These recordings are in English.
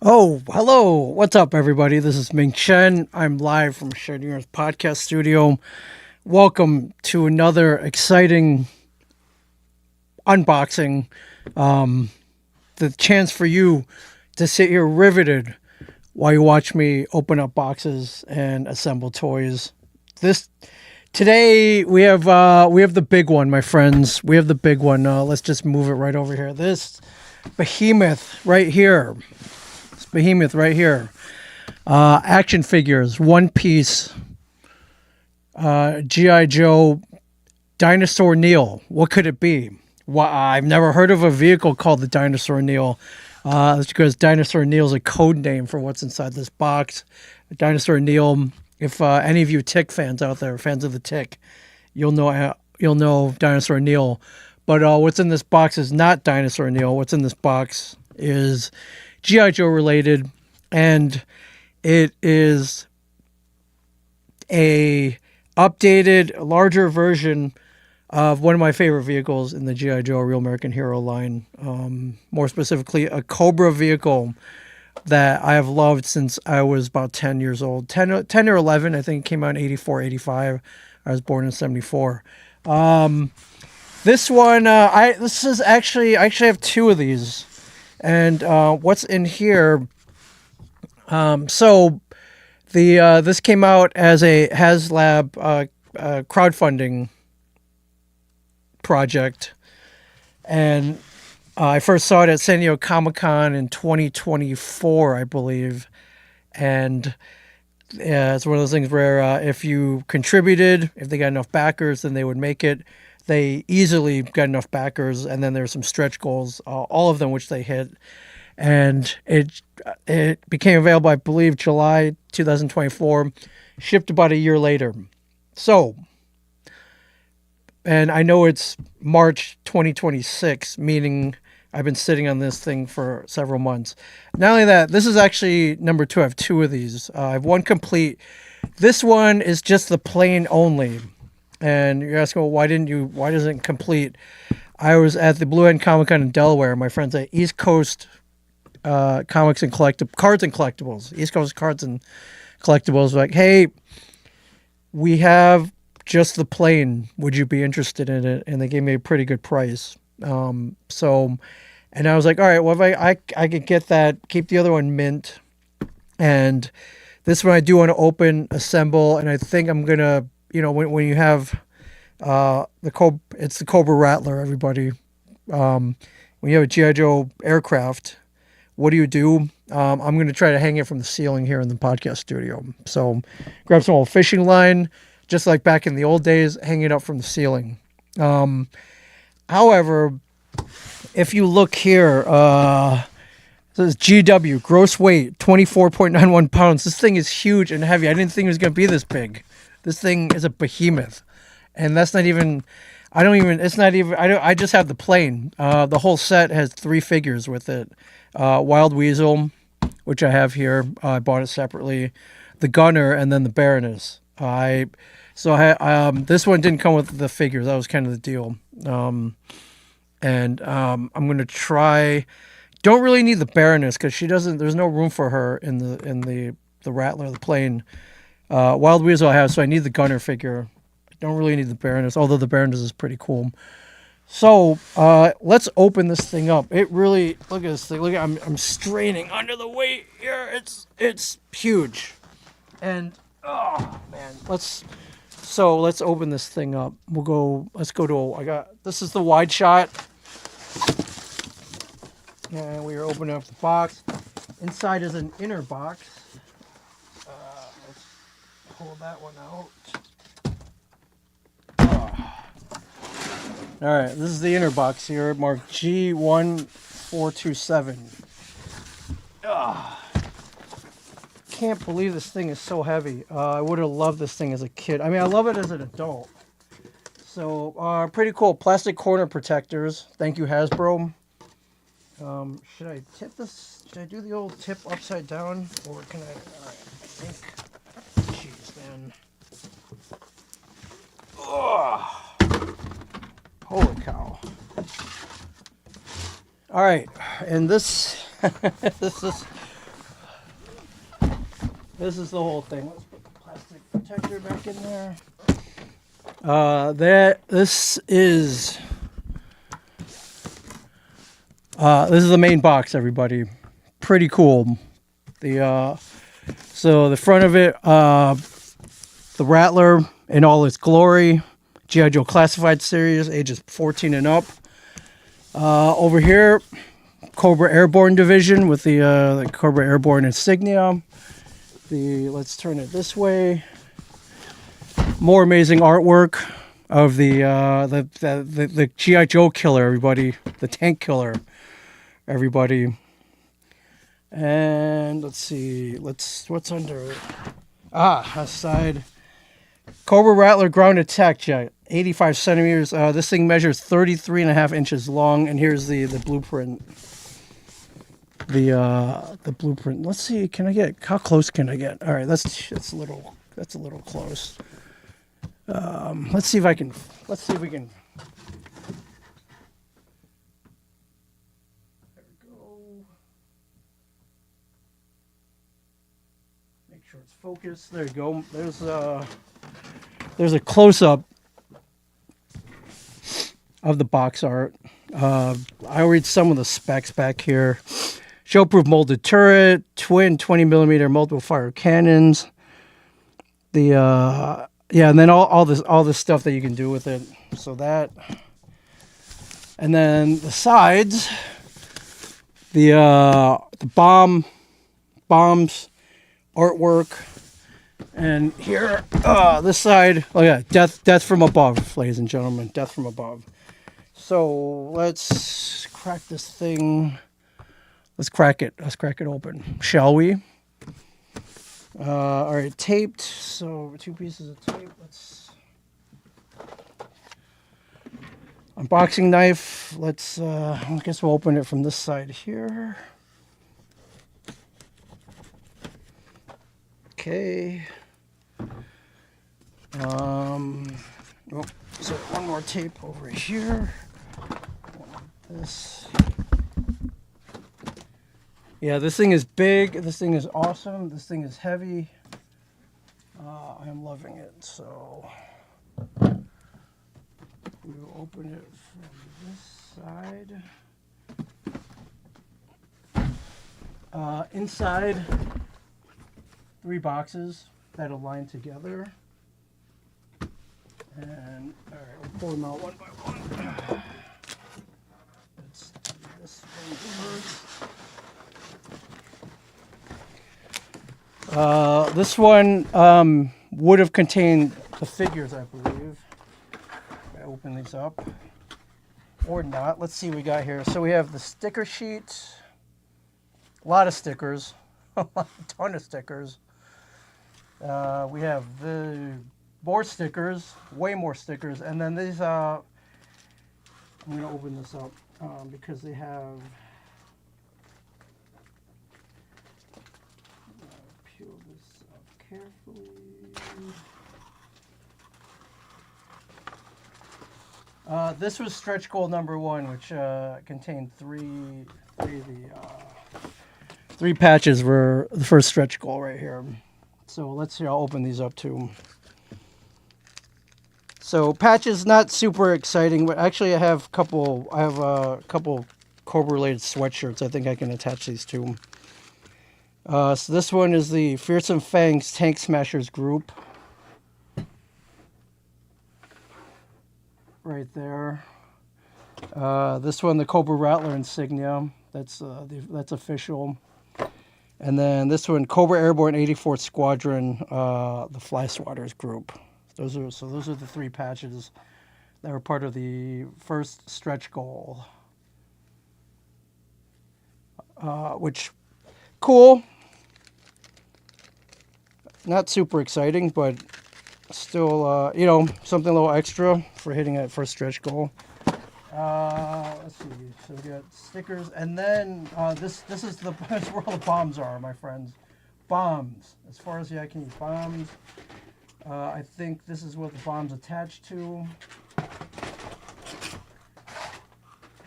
Oh, hello. What's up, everybody? This is Ming Chen. I'm live from Shared Universe Podcast Studio. Welcome to another exciting unboxing. The chance for you to sit here riveted while you watch me open up boxes and assemble toys. This today we have the big one, my friends. We have the big one. Let's just move it right over here. This behemoth right here. Behemoth right here. Action figures, One Piece, G.I. Joe, Dinosaur Neil. What could it be? I've never heard of a vehicle called the Dinosaur Neil. That's because Dinosaur Neil is a code name for what's inside this box. Dinosaur Neil. If any of you Tick fans out there, fans of the Tick, you'll know Dinosaur Neil. But what's in this box is not Dinosaur Neil. What's in this box is G.I. Joe related, and it is a updated, larger version of one of my favorite vehicles in the G.I. Joe Real American Hero line. More specifically, a Cobra vehicle that I have loved since I was about 10 years old. 10 or 11, I think it came out in 84, 85. I was born in 74. This one, I actually have two of these. And what's in here? So this came out as a HasLab crowdfunding project, and I first saw it at San Diego Comic-Con in 2024, I believe. And it's one of those things where if you contributed, if they got enough backers, then they would make it. They easily got enough backers, and then there's some stretch goals, all of them which they hit. And it became available, I believe, July 2024, shipped about a year later. So, and I know it's March 2026, meaning I've been sitting on this thing for several months. Not only that, this is actually number two. I have two of these. I have one complete. This one is just the plain only. And you're asking, well, why doesn't it complete? I was at the Blue End Comic Con in Delaware. My friends at East Coast Comics and Cards and Collectibles. East Coast Cards and Collectibles were like, hey, we have just the plain. Would you be interested in it? And they gave me a pretty good price. And I was like, all right, well, if I could get that, keep the other one mint. And this one I do want to open, assemble, and I think I'm going to, when you have it's the Cobra Rattler, everybody. When you have a G.I. Joe aircraft, what do? I'm going to try to hang it from the ceiling here in the podcast studio. So grab some old fishing line, just like back in the old days, hang it up from the ceiling. However, if you look here, this is GW, gross weight, 24.91 pounds. This thing is huge and heavy. I didn't think it was going to be this big. This thing is a behemoth. And that's not even, I just have the plane. The whole set has three figures with it. Wild Weasel, which I have here. I bought it separately. The Gunner, and then the Baroness. This one didn't come with the figures. That was kind of the deal. I'm going to try. Don't really need the Baroness because there's no room for her in the Rattler, the plane. Wild Weasel I have, so I need the Gunner figure. I don't really need the Baroness, although the Baroness is pretty cool. So let's open this thing up. It really, look at this thing. Look, I'm straining under the weight here. It's huge, and oh man, let's open this thing up. Let's go to this is the wide shot, and we are opening up the box. Inside is an inner box. Let's pull that one out. All right, this is the inner box here, marked G1427. Can't believe this thing is so heavy. I would have loved this thing as a kid. I mean, I love it as an adult. So, pretty cool. Plastic corner protectors. Thank you, Hasbro. Should I tip this? Should I do the old tip upside down? Or can I? All right, I think. Jeez, man. Oh. Holy cow. All right, and this this is This is the whole thing. Let's put the plastic protector back in there. This is the main box, everybody. Pretty cool. So the front of it, the Rattler in all its glory, G.I. Joe Classified Series, ages 14 and up. Over here, Cobra Airborne Division with the Cobra Airborne insignia. Let's turn it this way. More amazing artwork of the G.I. Joe killer, everybody. The tank killer, everybody. And let's see, what's under it? Side. Cobra Rattler ground attack jet, 85 centimeters. This thing measures 33.5 inches long, and here's the blueprint. The blueprint. Let's see, how close can I get? All right, that's a little close. Let's see if we can. There we go. Make sure it's focused. There you go. There's a close-up of the box art. I'll read some of the specs back here. Showproof molded turret, twin 20mm multiple fire cannons. And then all this stuff that you can do with it. So that, and then the sides, the bombs artwork, and here this side. Oh yeah, death from above, ladies and gentlemen, death from above. So let's crack this thing. Let's crack it open, shall we? All right, taped. So 2 pieces of tape. Let's unboxing knife. Let's. I guess we'll open it from this side here. Okay. So one more tape over here. This. Yeah, this thing is big. This thing is awesome. This thing is heavy. I am loving it. So we will open it from this side. Inside, 3 boxes that align together. And all right, we'll pull them out one by one. Let's do this one first. This one would have contained the figures, I believe. I open these up. Or not. Let's see what we got here. So we have the sticker sheet. A lot of stickers. A ton of stickers. We have the more stickers. Way more stickers. And then these, I'm going to open this up because they have... Peel this up carefully. This was stretch goal number 1, which contained three patches for the first stretch goal right here. So let's see. I'll open these up too. So patches, not super exciting, but actually I have a couple Cobra related sweatshirts. I think I can attach these to. So this one is the Fearsome Fangs Tank Smashers group. Right there. This one, the Cobra Rattler insignia. That's official. And then this one, Cobra Airborne 84th Squadron, the Fly Swatters group. Those are the 3 patches that were part of the first stretch goal. Which, cool. Not super exciting, but still, something a little extra for hitting that first stretch goal. Let's see. So we got stickers, and then this is that's where all the bombs are, my friends. Bombs. As far as the eye can eat bombs. I think this is what the bomb's attached to.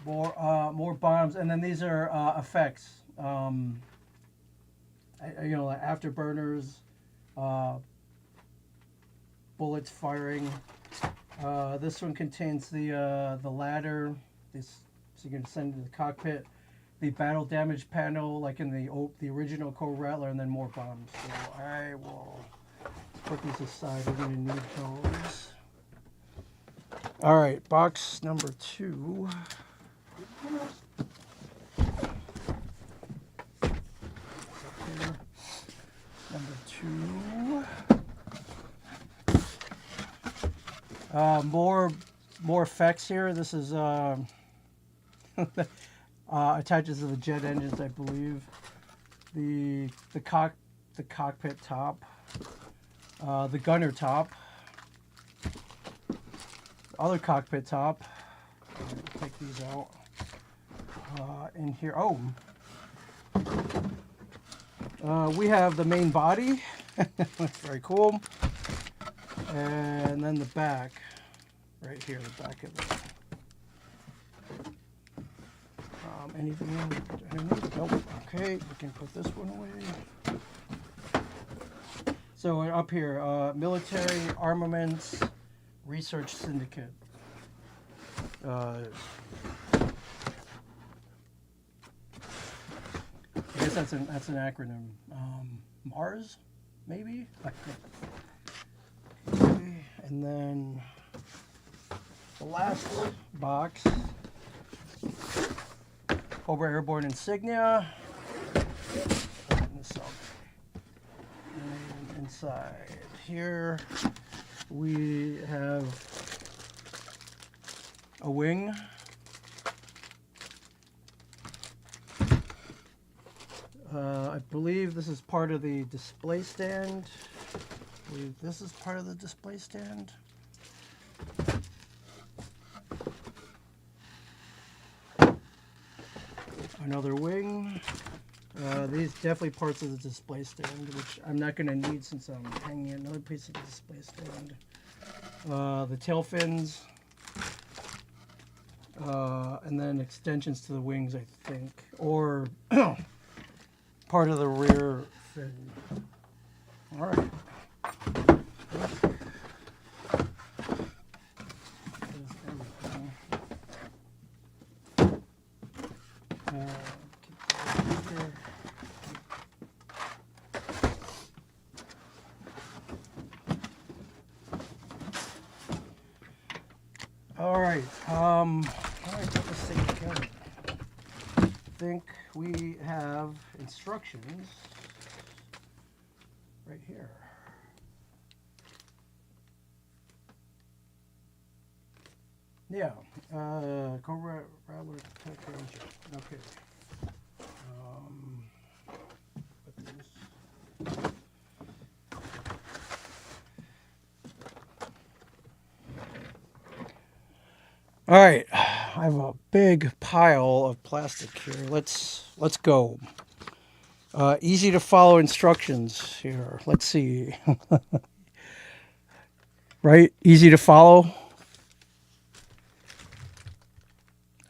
More bombs, and then these are effects. Like afterburners. bullets firing. This one contains the ladder. This, so you can send to the cockpit. The battle damage panel, like in the original Cobra Rattler, and then more bombs. So I will put these aside. We're going to need those. All right, box number 2. Here. Number 2. More effects here. This is attaches to the jet engines, I believe. The cockpit top, the gunner top, other cockpit top. Take these out. In here, we have the main body. That's very cool. And then the back, right here, the back of it. Anything underneath? Nope. Okay, we can put this one away. So up here, military armaments research syndicate. I guess that's an acronym. Mars, maybe. Okay, and then the last box. Cobra Airborne insignia. Open this up. And inside here we have a wing. I believe this is part of the display stand. I believe this is part of the display stand. Another wing. These definitely parts of the display stand, which I'm not going to need since I'm hanging another piece of the display stand. The tail fins. And then extensions to the wings, I think. Or part of the rear fin. All right. All right, put this thing together. I think we have instructions right here. Yeah, Cobra Rattler Tech Ranger. Okay. Put this. All right, I have a big pile of plastic here. Let's go. Easy to follow instructions here. Let's see. Right, easy to follow.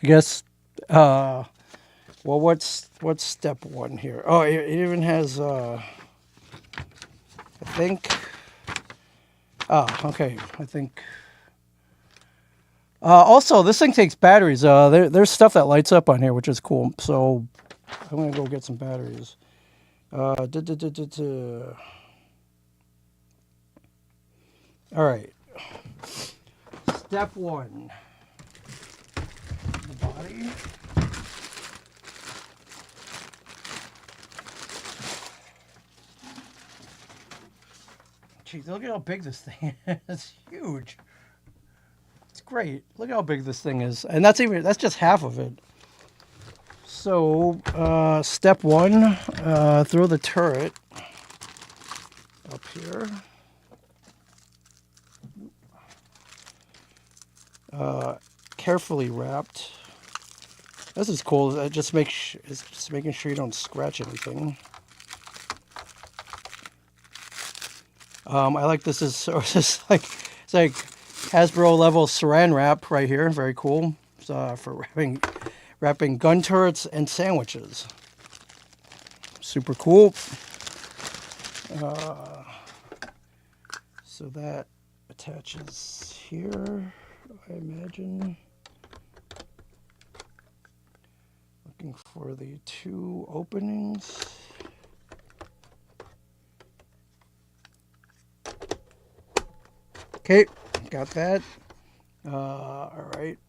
I guess. Well, what's step 1 here? Oh, it even has. I think. Oh, okay. I think. Also, this thing takes batteries. There's stuff that lights up on here, which is cool. So I'm gonna go get some batteries. All right. Step 1. The body. Jeez, look at how big this thing is. It's huge. It's great. Look how big this thing is. And that's just half of it. So, step 1, throw the turret up here. Carefully wrapped. This is cool. It's just making sure you don't scratch anything. I like this. It's like Hasbro level saran wrap right here. Very cool. For wrapping gun turrets and sandwiches. Super cool. So that attaches here, I imagine. Looking for the two openings. Okay, got that. All right.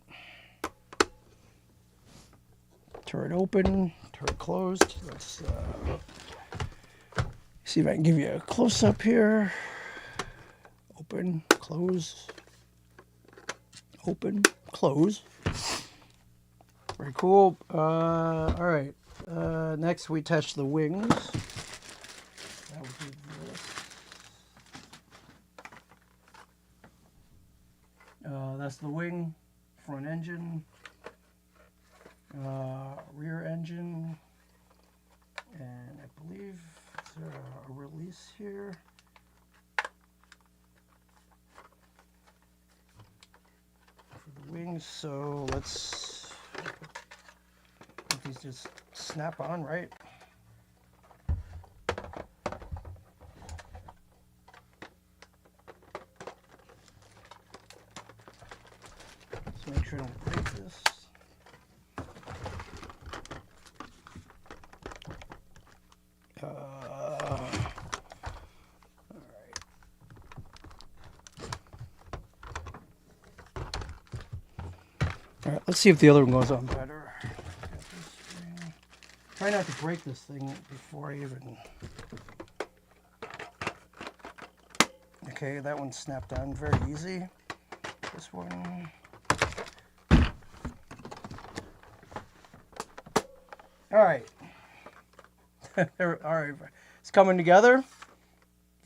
Turret open, turret closed. Let's see if I can give you a close-up here. Open, close, open, close. Very cool. All right. Next, we attach the wings. That would be this. That's the wing, front engine, rear engine, and I believe there's a release here. For the wings, so let's let these just snap on, right? So make sure I don't break this. All right, let's see if the other one goes on better. Try not to break this thing before I even... Okay, that one snapped on very easy. This one... All right. All right, it's coming together.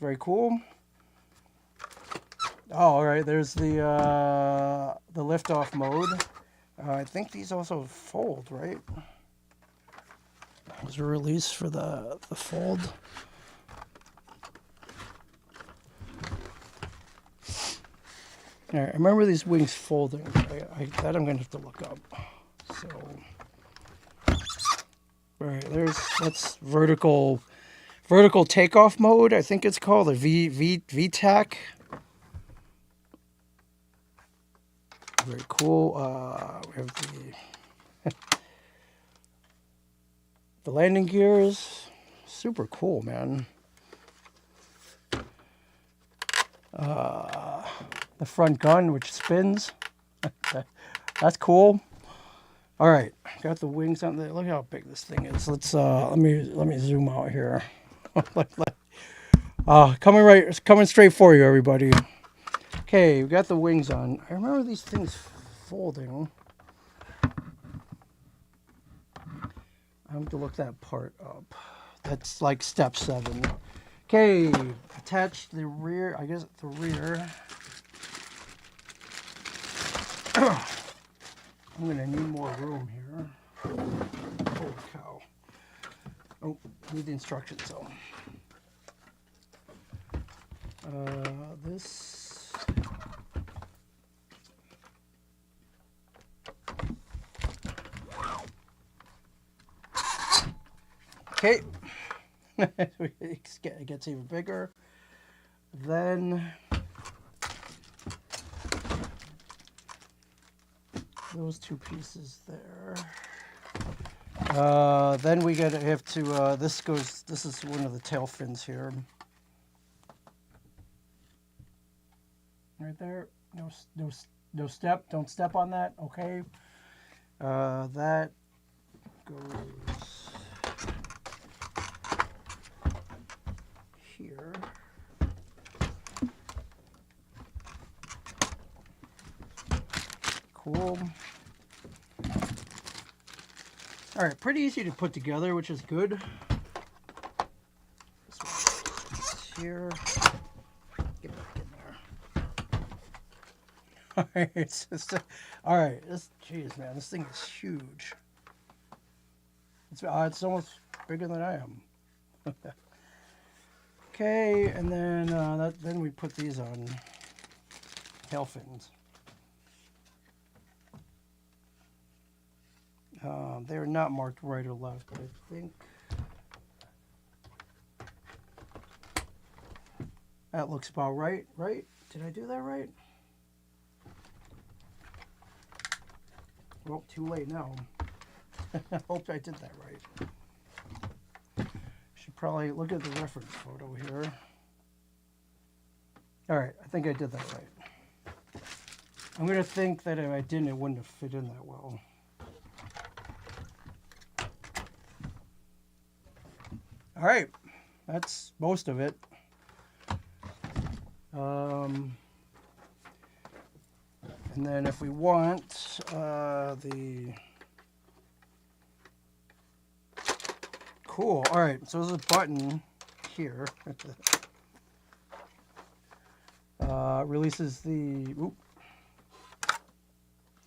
Very cool. Oh, all right, there's the liftoff mode. I think these also fold, right? There's a release for the fold. All right, I remember these wings folding. That I'm gonna have to look up. So, all right, that's vertical takeoff mode. I think it's called a VTAC. Very cool. We have the landing gears. Super cool, man. The front gun, which spins. That's cool. All right, got the wings on there. Look how big this thing is. Let's let me zoom out here. Coming straight for you, everybody. Okay, we got the wings on. I remember these things folding. I have to look that part up. That's like step 7. Okay, attach the rear. I guess the rear. I'm gonna need more room here. Holy cow! Oh, need the instructions though. This. Okay. It gets even bigger. Then those two pieces there. Then we have to. This is one of the tail fins here. Right there. No step. Don't step on that. Okay. That goes here. Cool. All right, pretty easy to put together, which is good. This one goes here. Get back in there. All right, all right. Jeez, man, this thing is huge. It's almost bigger than I am. Okay, and then then we put these on tail fins. They're not marked right or left, but I think That looks about right, right? Did I do that right? Well, too late now. I hope I did that right. Should probably look at the reference photo here. All right, I think I did that right. I'm going to think that if I didn't, it wouldn't have fit in that well. All right, that's most of it. And then if we want the... Cool, all right, so there's a button here. Releases the... Oop,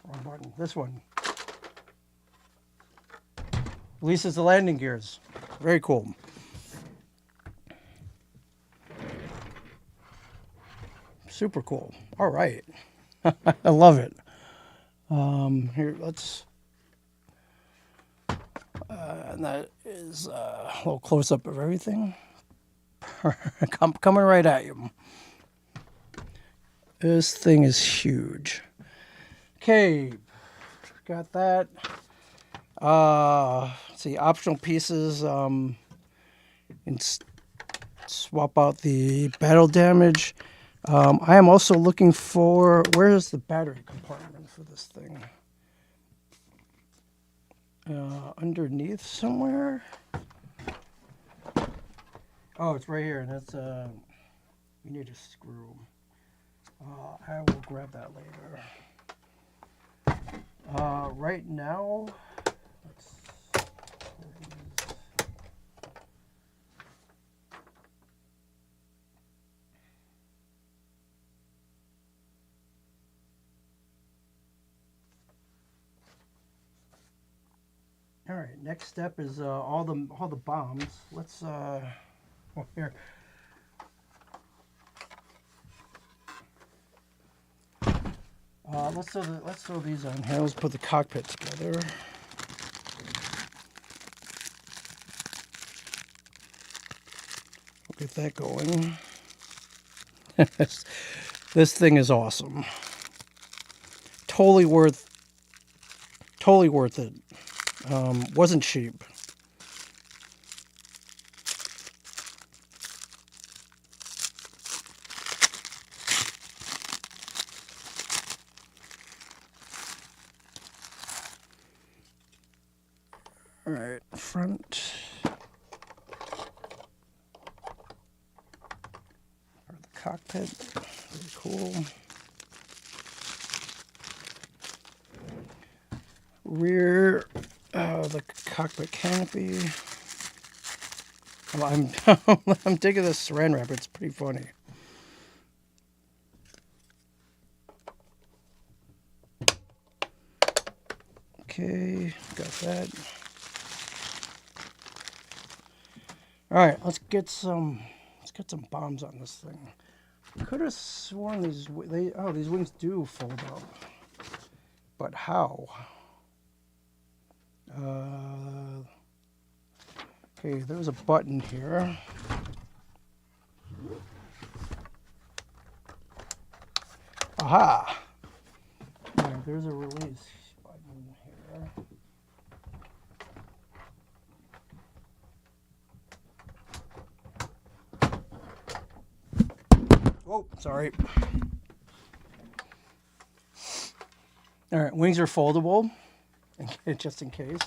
wrong button, this one. Releases the landing gears. Very cool. Super cool. All right. I love it. Here, let's... and that is a little close-up of everything. Coming right at you. This thing is huge. Okay. Got that. Let's see, optional pieces. And swap out the battle damage. I am also looking for, where is the battery compartment for this thing? Underneath somewhere? Oh, it's right here, and it's, we need a screw. I will grab that later. Right now, let's... All right, next step is all the bombs. Let's here. Let's throw these on here. Let's put the cockpit together. We'll get that going. This thing is awesome. Totally worth it. Wasn't cheap. All right, front. Or the cockpit. Very cool. Rear, the cockpit canopy. Well, I'm digging this saran wrap. It's pretty funny. Okay, got that. All right, let's get some bombs on this thing. Could have sworn these wings do fold up, but how? Okay, there's a button here. Aha! Right, there's a release button here. Oh, sorry. All right, wings are foldable, just in case.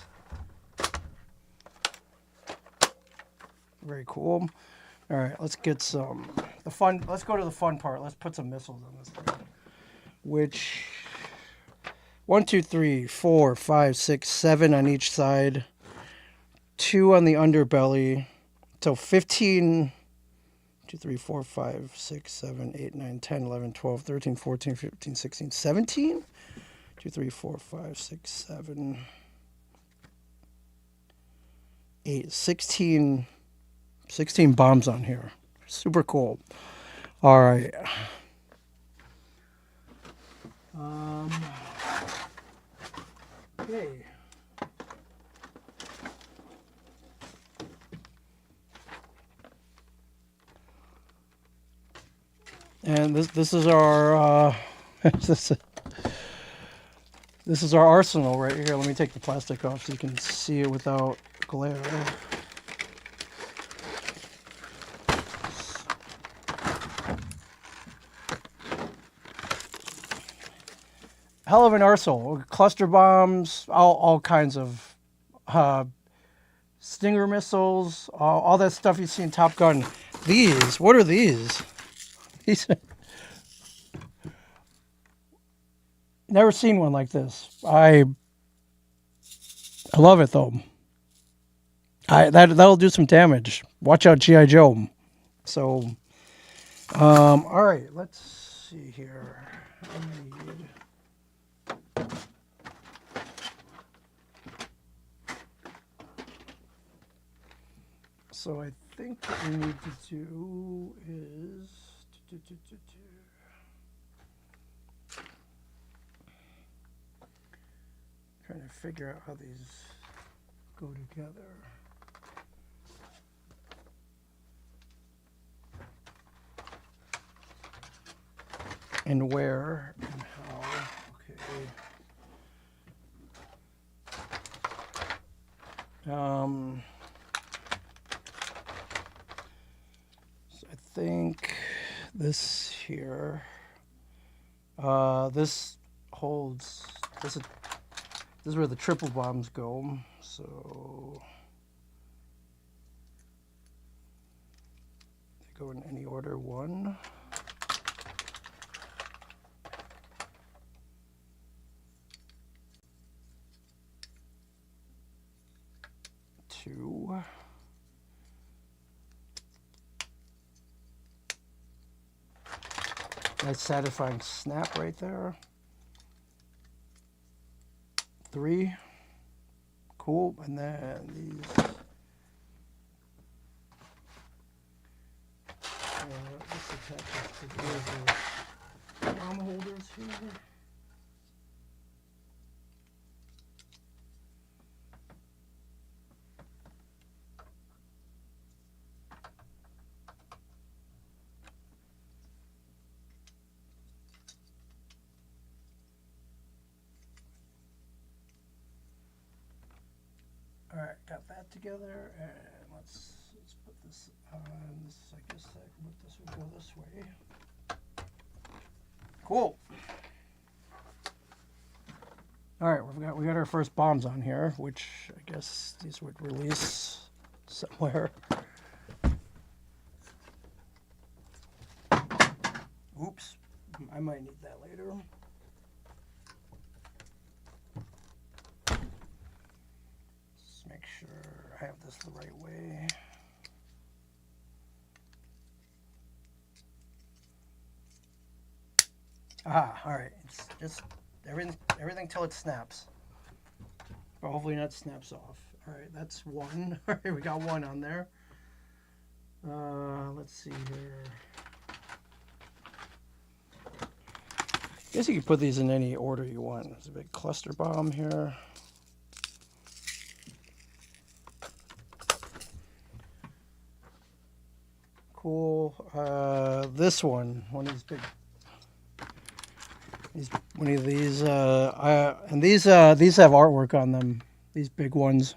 Very cool. All right, let's get some fun. Let's go to the fun part. Let's put some missiles on this thing. Which 1, 2, 3, 4, 5, 6, 7 on each side. 2 on the underbelly. So 15. 2, 3, 4, 5, 6, 7, 8, 9, 10, 11, 12, 13, 14, 15, 16, 17. 2, 3, 4, 5, 6, 7, 8, 16 bombs on here. Super cool. All right. Okay. And this is our this is our arsenal right here. Let me take the plastic off so you can see it without glare. Hell of an arsenal. Cluster bombs, all kinds of Stinger missiles, all that stuff you see in Top Gun. These, what are these? These, never seen one like this. I love it though. That'll do some damage. Watch out, GI Joe. So, all right, let's see here. So I think what we need to do is trying to figure out how these go together. And where and how. Okay. So I think this here, this holds, this is where the triple bombs go. So they go in any order. 1, 2, nice satisfying snap right there. 3, cool, and then these. Let's attach this to the bomb holders here. All right, got that together, and let's put this on. This, I guess this would go this way. Cool. All right, we got our first bombs on here, which I guess these would release somewhere. Oops, I might need that later. Let's make sure I have this the right way. Ah, all right. It's just everything till it snaps. But hopefully not snaps off. All right, that's 1. All right, we got 1 on there. Let's see here. I guess you can put these in any order you want. There's a big cluster bomb here. Cool. This one of these big. One of these, and these have artwork on them. These big ones.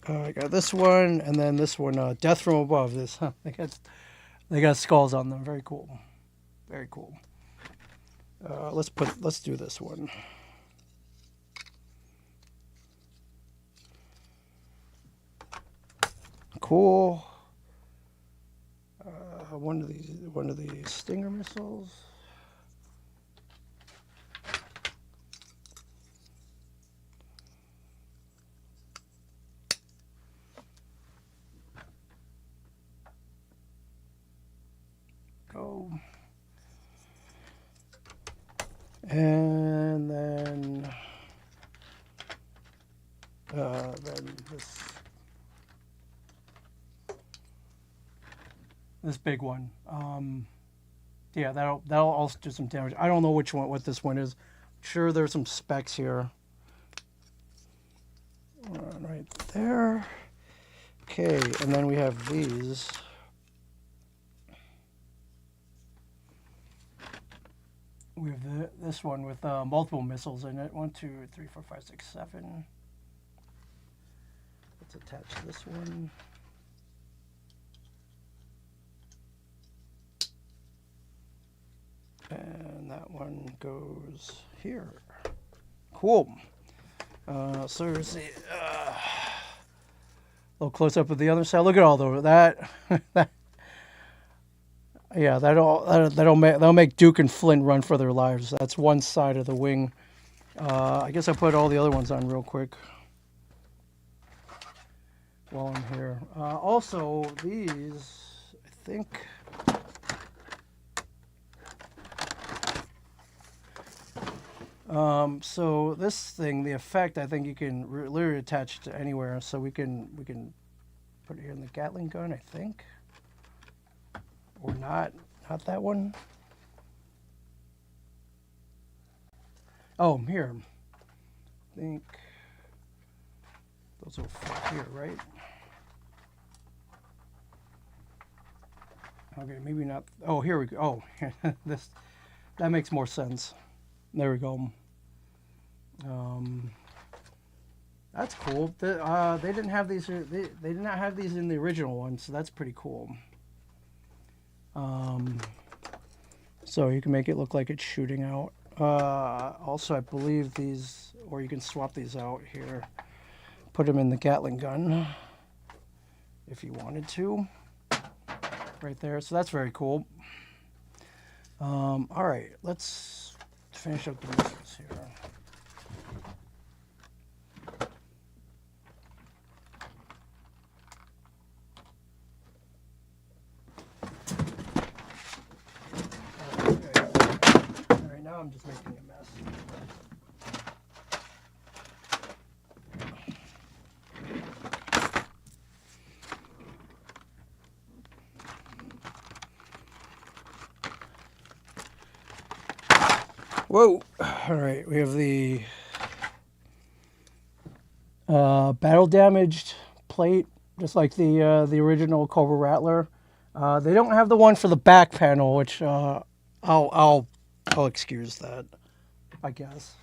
I got this one, and then this one, Death from Above. This, they got skulls on them. Very cool. Very cool. Let's do this one. Cool. One of these Stinger missiles. Go. And then this big one. Yeah, that'll also do some damage. I don't know what this one is. I'm sure there's some specs here. Right there. Okay, and then we have these We have this one with multiple missiles in it. 1, 2, 3, 4, 5, 6, 7. Let's attach this one. And that one goes here. Cool. So here's the little close up of the other side. Look at all that. Yeah, that'll make Duke and Flint run for their lives. That's one side of the wing. I guess I'll put all the other ones on real quick while I'm here. Also, these, I think. So this thing, the effect, I think you can literally attach it to anywhere. So we can put it here in the Gatling gun, I think, or not that one. Oh, here. I think those will fit here, right? Okay, maybe not. Oh, here we go. Oh, that makes more sense. There we go. That's cool. They didn't have these. They did not have these in the original one, so that's pretty cool. So you can make it look like it's shooting out. Also, I believe these, or you can swap these out here. Put them in the Gatling gun if you wanted to. Right there. So that's very cool. All right, let's finish up the missiles here. Now I'm just making a mess. Whoa! All right, we have the battle damaged plate, just like the original Cobra Rattler. They don't have the one for the back panel, which I'll excuse that, I guess.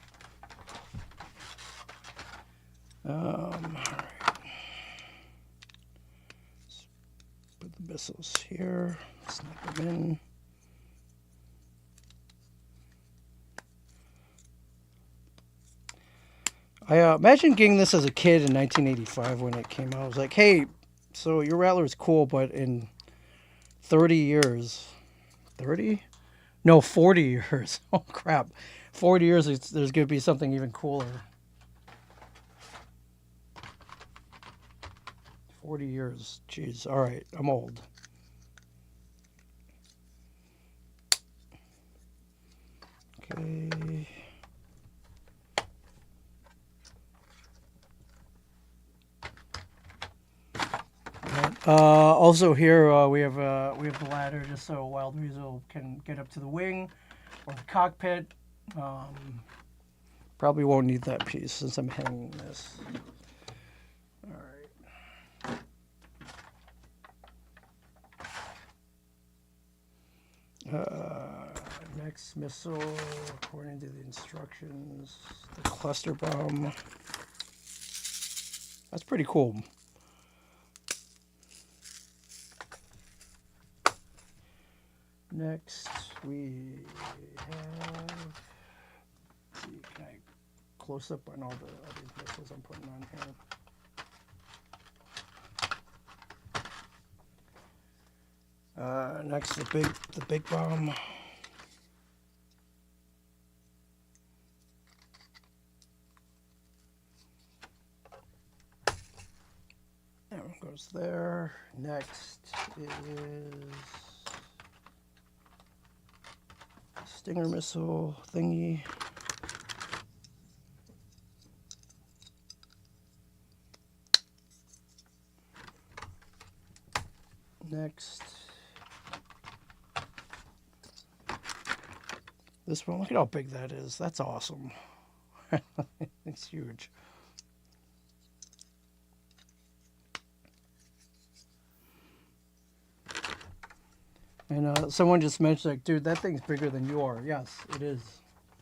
All right. Let's put the missiles here. Snap them in. I imagine getting this as a kid in 1985 when it came out. I was like, hey, so your Rattler is cool, but in 30 years, 30? No, 40 years. Oh, crap. 40 years, there's going to be something even cooler. 40 years. Jeez. All right. I'm old. Okay. Also here we have the ladder just so Wild Weasel can get up to the wing or the cockpit. Probably won't need that piece since I'm hanging this. All right. Next missile, according to the instructions, the cluster bomb. That's pretty cool. Next, we have, let's see, can I close up on all these missiles I'm putting on here. Next, the big bomb. That one goes there. Next is Stinger missile thingy. Next, this one. Look at how big that is. That's awesome. It's huge. And someone just mentioned, like, dude, that thing's bigger than you are. Yes, it is.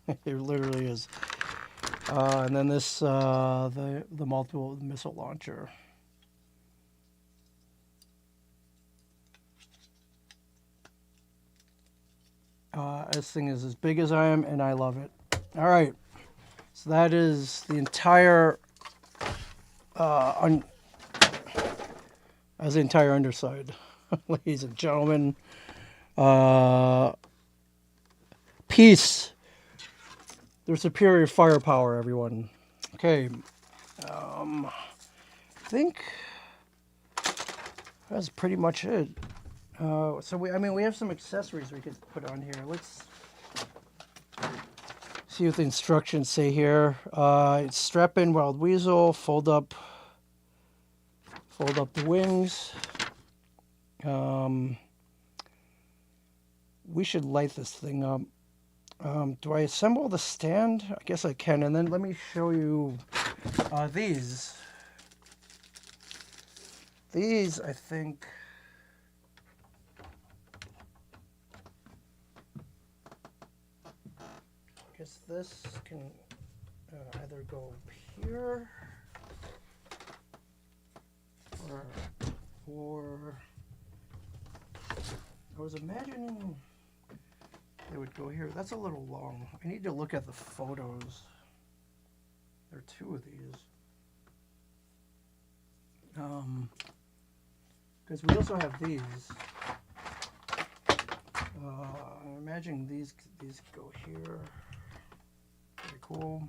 It literally is. And then this, the multiple missile launcher. This thing is as big as I am, and I love it. All right, so that is the entire, that's the entire underside, ladies and gentlemen. Peace. Their superior firepower, everyone. Okay, I think that's pretty much it. So we have some accessories we could put on here. Let's see what the instructions say here. It's strap in wild weasel, fold up the wings. We should light this thing up. Do I assemble the stand? I guess I can. And then let me show you these. These, I think. I guess this can either go here or I was imagining they would go here. That's a little long. I need to look at the photos. There are two of these. Because we also have these. I'm imagining these go here. Very cool.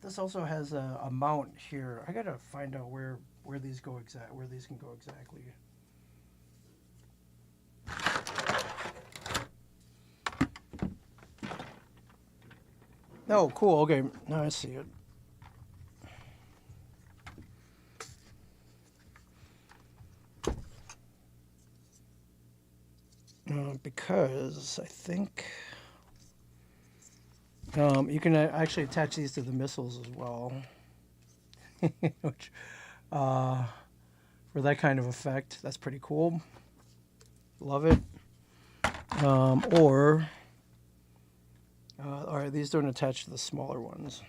This also has a mount here. I gotta find out where these go where these can go exactly. Oh, cool. Okay, now I see it. Because I think you can actually attach these to the missiles as well, which for that kind of effect, that's pretty cool. Love it. Or all right, these don't attach to the smaller ones.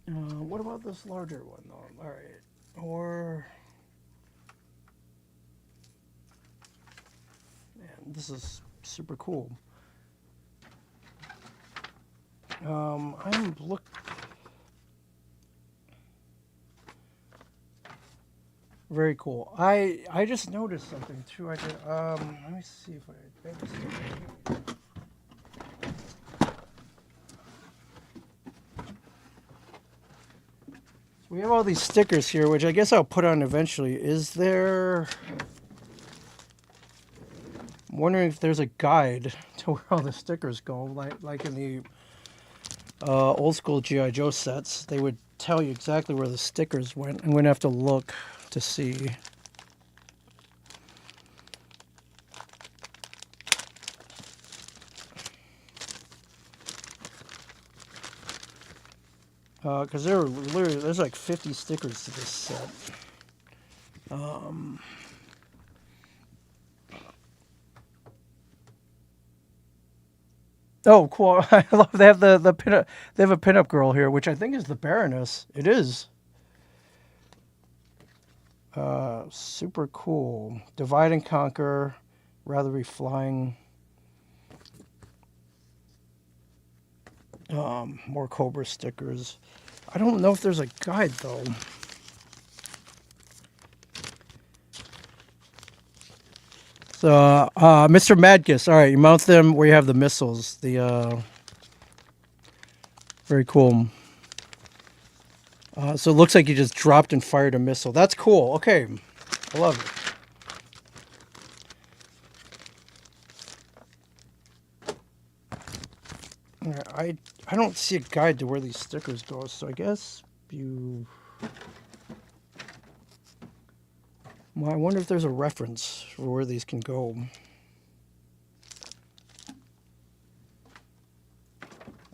What about this larger one, though? All right, or man, this is super cool. I'm look. Very cool. I just noticed something too. I did. Let me see if I. We have all these stickers here, which I guess I'll put on eventually. Is there... I'm wondering if there's a guide to where all the stickers go, like in the old school G.I. Joe sets. They would tell you exactly where the stickers went. I'm going to have to look to see. Because there's like 50 stickers to this set. Oh, cool! I love they have the pinup. They have a pinup girl here, which I think is the Baroness. It is. Super cool. Divide and conquer. Rather be flying. More Cobra stickers. I don't know if there's a guide though. So, Mr. Madgus. All right, you mount them where you have the missiles. The very cool. So it looks like you just dropped and fired a missile. That's cool. Okay, I love it. All right, I don't see a guide to where these stickers go, so I guess you... Well, I wonder if there's a reference for where these can go.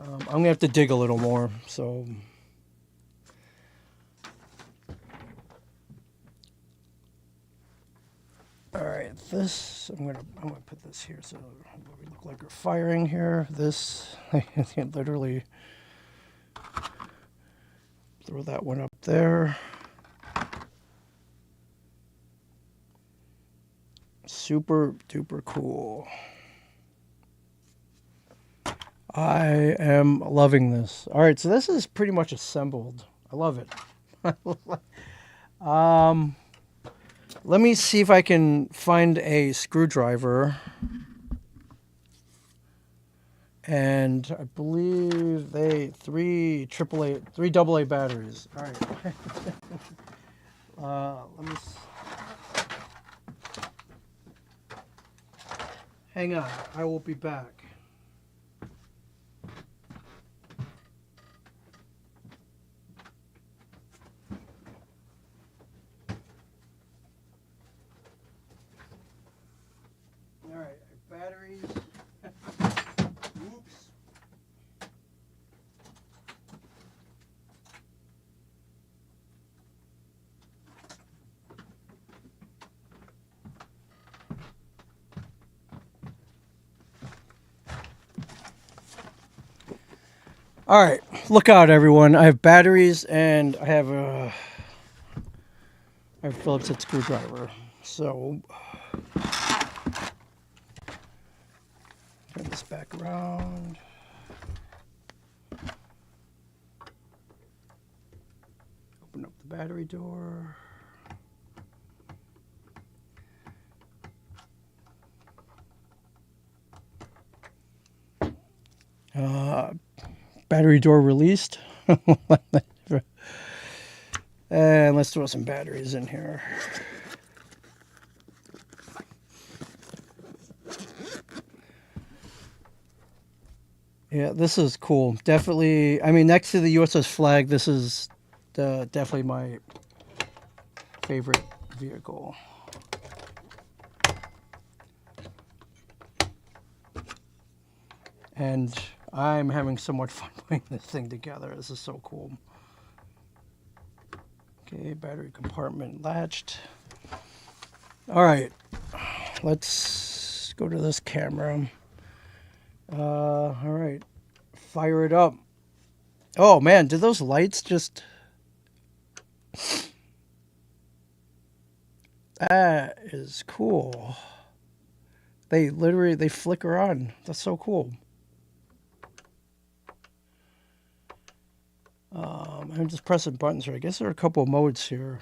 I'm going to have to dig a little more, so... All right, this, I'm gonna put this here so we look like we're firing here. This, I can literally throw that one up there. Super duper cool. I am loving this. All right, so this is pretty much assembled. I love it. Let me see if I can find a screwdriver. And I believe three AA batteries. All right. Let me. Hang on. I will be back. All right. Batteries. Oops. All right, look out, everyone. I have batteries and I have a Phillips head screwdriver. So, turn this back around. Open up the battery door. Battery door released. And let's throw some batteries in here. Yeah, this is cool. Definitely, I mean, next to the USS flag, this is definitely my favorite vehicle. And I'm having so much fun putting this thing together. This is so cool. Okay, battery compartment latched. All right, let's go to this camera. All right, fire it up. Oh man, did those lights just... That is cool. They flicker on. That's so cool. I'm just pressing buttons here. I guess there are a couple of modes here.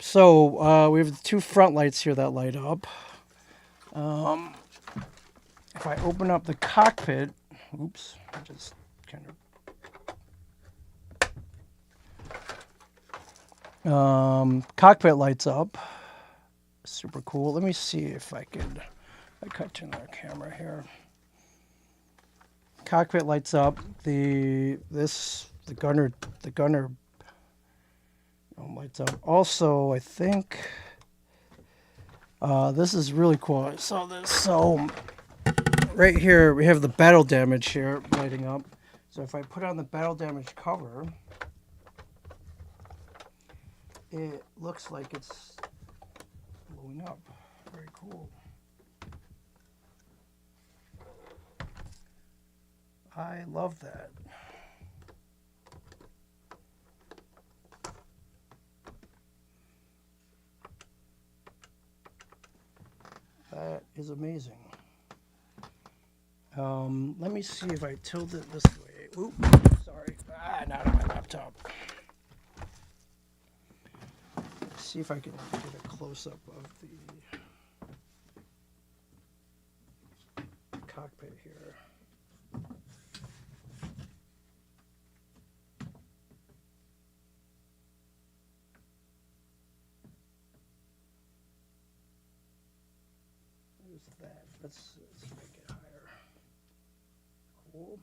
So we have the two front lights here that light up. If I open up the cockpit, oops, I just kind of... cockpit lights up. Super cool. Let me see if I could... I cut to another camera here. Cockpit lights up. The gunner lights up. Also, I think this is really cool. I saw this. So right here we have the battle damage here lighting up. So if I put on the battle damage cover, it looks like it's blowing up. Very cool. I love that. That is amazing. Let me see if I tilt it this way. Oop, sorry. Not on my laptop. Let's see if I can get a close-up of the cockpit here. That. Let's make it higher. Cool.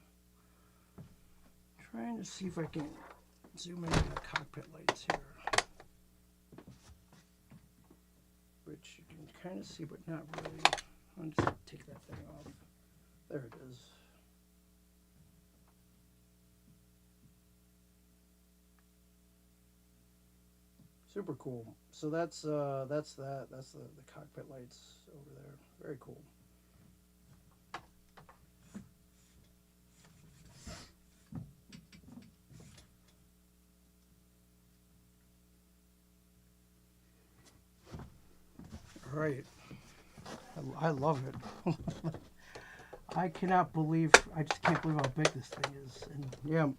Trying to see if I can zoom in on the cockpit lights here. kind of see, but not really. I'll just take that thing off. There it is. Super cool. So that's that. That's the cockpit lights over there. Very cool. All right. I love it. I cannot believe. I just can't believe how big this thing is. And yeah.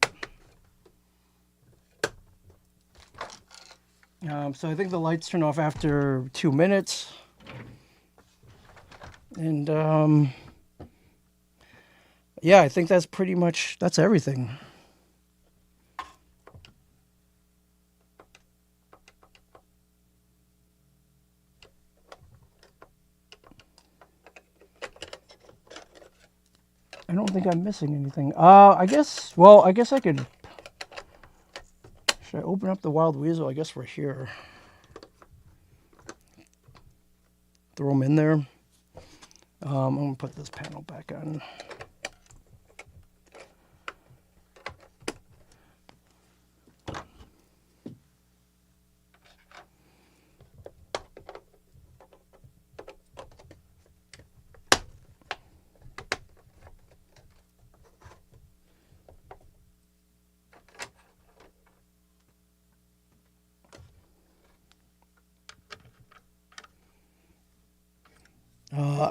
So I think the lights turn off after 2 minutes. And yeah, I think that's pretty much, that's everything. I don't think I'm missing anything. I guess I could, should I open up the wild weasel? I guess we're here. Throw them in there. I'm going to put this panel back on.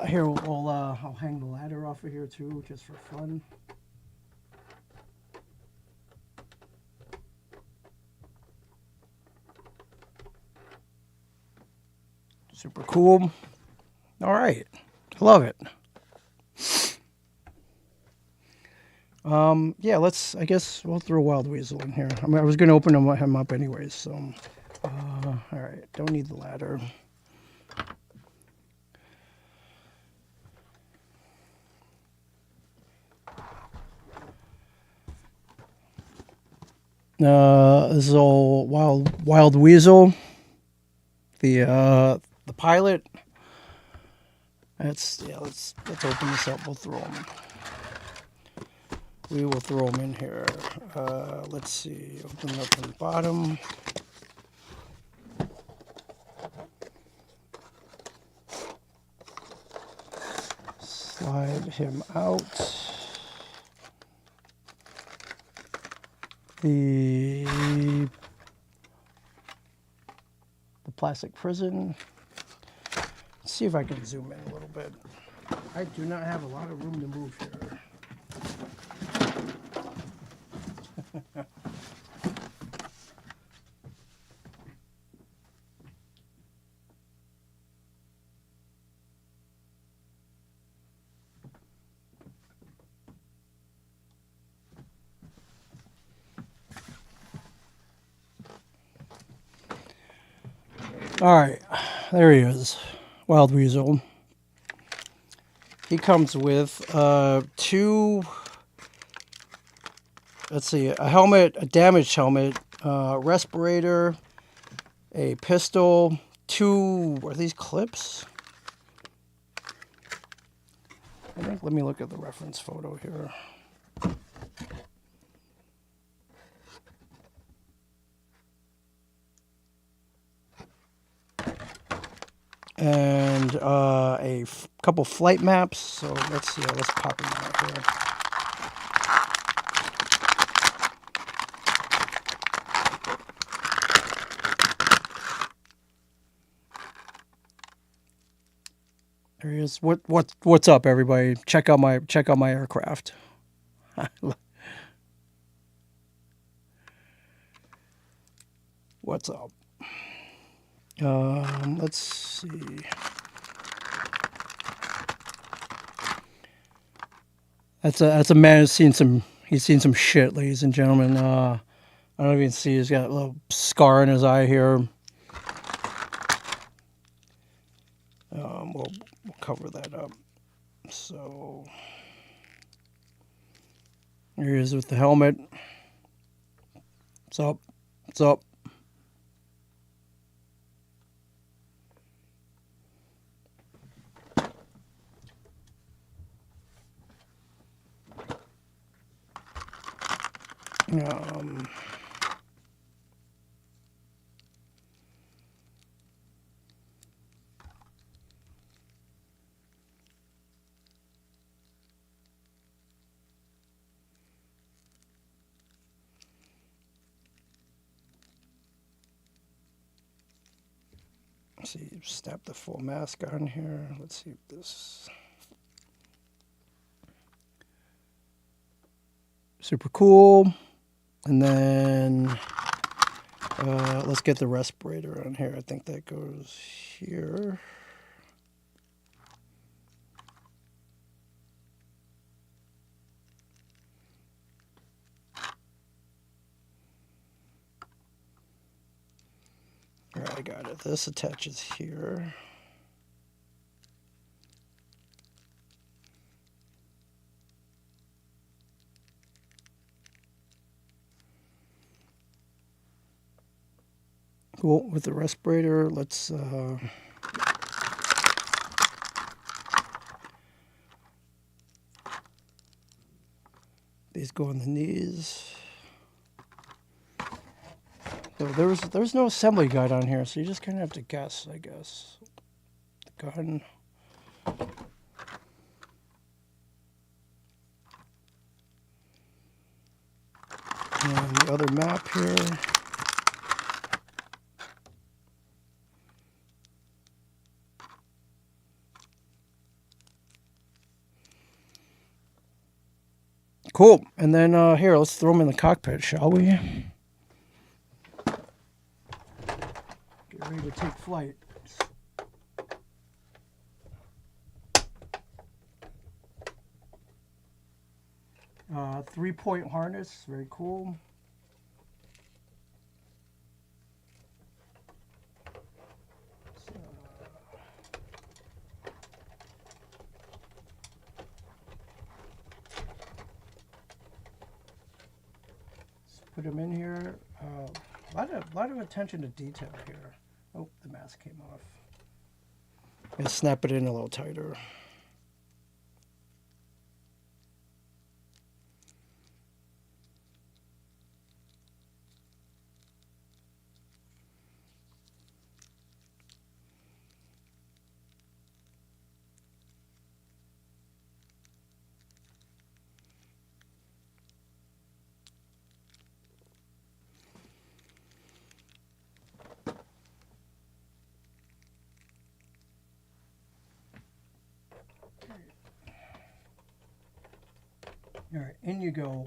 Here, I'll hang the ladder off of here too, just for fun. Super cool. All right, I love it. Yeah, I guess we'll throw Wild Weasel in here. I mean, I was going to open him up anyways, so. All right, don't need the ladder. This is all Wild Weasel, the pilot. Let's open this up. We'll throw him. We will throw him in here. Let's see. Open it up from the bottom. Slide him out. The plastic prison. Let's see if I can zoom in a little bit. I do not have a lot of room to move here. All right, there he is, Wild Weasel. He comes with two, let's see, a helmet, a damaged helmet, respirator, a pistol, two, are these clips? I think, let me look at the reference photo here. And a couple flight maps. So let's see. Let's pop them out here. There he is. What's up, everybody? Check out my aircraft. What's up? Let's see. That's a man who's seen some shit, ladies and gentlemen. I don't know if you can see, he's got a little scar in his eye here. We'll cover that up. So here he is with the helmet. What's up? What's up? Um, let's see, snap the full mask on here. Let's see if this. Super cool. And then let's get the respirator on here. I think that goes here. All right, I got it. This attaches here. Cool. With the respirator, let's these go on the knees. So there's no assembly guide on here, so you just kind of have to guess, I guess. The gun. And the other map here. Cool. And then here, let's throw them in the cockpit, shall we? Get ready to take flight. 3-point harness, very cool. Put them in here. A lot of attention to detail here. Oh, the mask came off. And snap it in a little tighter. All right, in you go.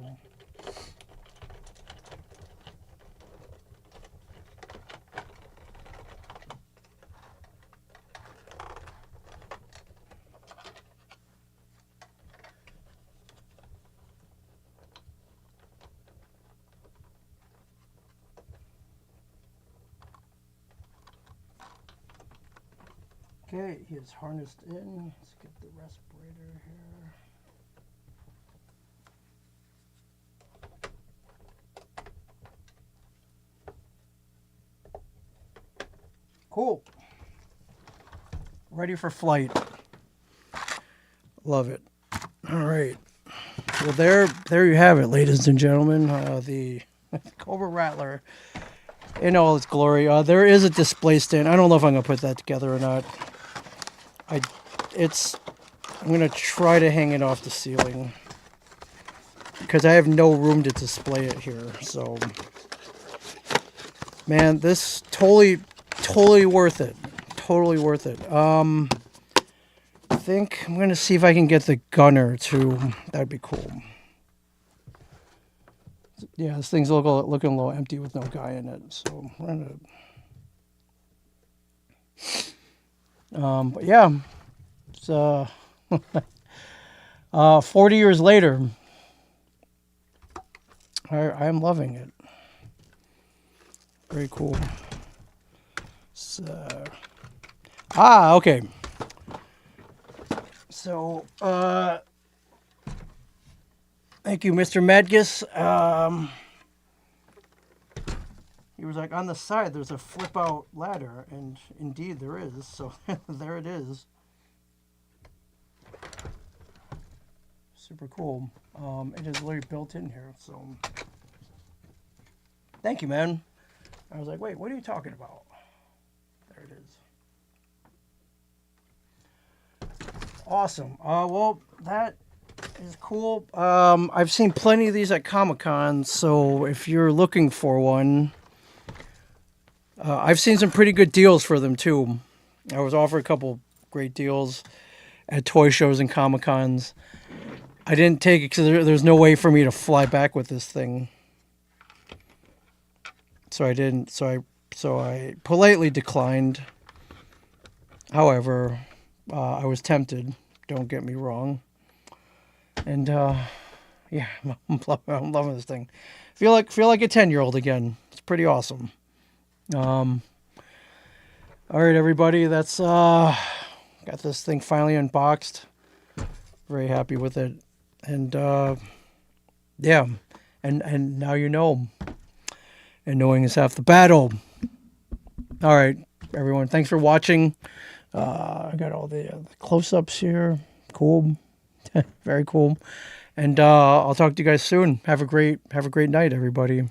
Okay, he is harnessed in. Let's get the respirator here. Cool. Ready for flight. Love it. All right. Well, there you have it, ladies and gentlemen. The Cobra Rattler in all its glory. There is a display stand. I don't know if I'm gonna put that together or not. I'm gonna try to hang it off the ceiling because I have no room to display it here. So, man, this totally worth it. Totally worth it. I think I'm gonna see if I can get the gunner too. That'd be cool. Yeah, this thing's looking a little empty with no guy in it. So I'm gonna. But yeah, it's 40 years later. I am loving it. Very cool. So, okay. So, thank you, Mr. Madgus. He was like, on the side, there's a flip-out ladder, and indeed there is. So there it is. Super cool. It is literally built in here. So Thank you, man. I was like, wait, what are you talking about? There it is. Awesome. Well, that is cool. I've seen plenty of these at Comic-Con, so if you're looking for one, I've seen some pretty good deals for them too. I was offered a couple great deals at toy shows and Comic-Cons. I didn't take it because there's no way for me to fly back with this thing, so I didn't. So I politely declined. However, I was tempted. Don't get me wrong. And yeah, I'm loving this thing. Feel like a 10-year-old again. It's pretty awesome. All right, everybody. That's got this thing finally unboxed. Very happy with it. And yeah, and now you know. And knowing is half the battle. All right, everyone. Thanks for watching. I got all the close-ups here. Cool. Very cool. And I'll talk to you guys soon. Have a great night, everybody.